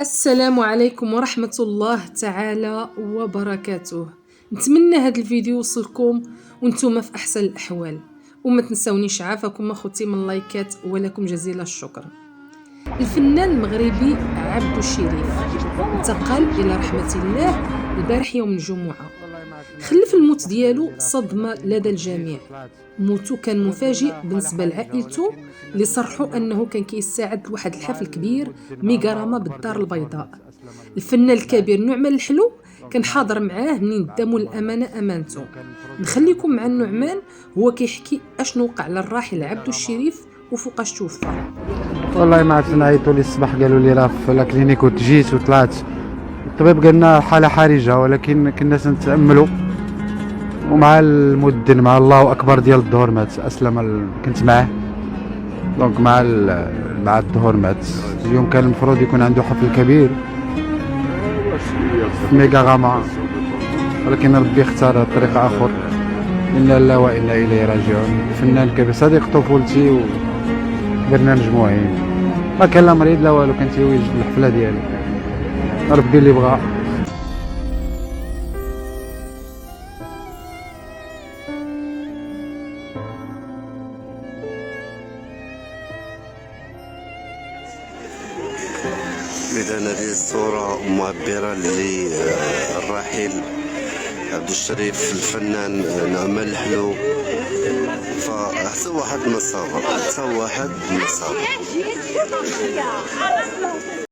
السلام عليكم ورحمة الله تعالى وبركاته. نتمنى هذا الفيديو يوصلكم وانتم في احسن الاحوال، وما تنسونيش عافاكم اخوتي من لايكات، ولكم جزيل الشكر. الفنان المغربي عبدو الشريف انتقل الى رحمة الله البارح يوم الجمعة. خلف الموت ديالو صدمة لدى الجميع. موتو كان مفاجئ بالنسبه لعائلته اللي صرحوا انه كان كيساعد لواحد الحفل كبير ميغراما بالدار البيضاء. الفنان الكبير نعمان الحلو كان حاضر معاه منين داموا الامانه امانته. نخليكم مع النعمان هو كيحكي اشنو وقع للراحل عبدو الشريف وفوقاش توفى. والله ما عرفت، نعيطوا لي الصباح قالوا لي راه في لاكلينيك وتجيت وطلعت. الطبيب قالنا حاله حرجه، ولكن كنا سنتاملوا. ومع المدن مع الله اكبر ديال الظهر مات، اسلم كنت معاه. دونك مع الظهر مات. اليوم كان المفروض يكون عنده حفل كبير في ميغاغاما، ولكن ربي اختار طريق اخر. انا لا وانا اليه راجعون. فنان كبير صديق طفولتي وكبرنا مجموعين، ما كان لا مريض لا والو، كان تيوجد الحفله ديالو. ربي اللي بغى. إذا هذه الصورة معبرة للراحل عبدو الشريف الفنان نعمان الحلو. فحتى واحد ما صابر،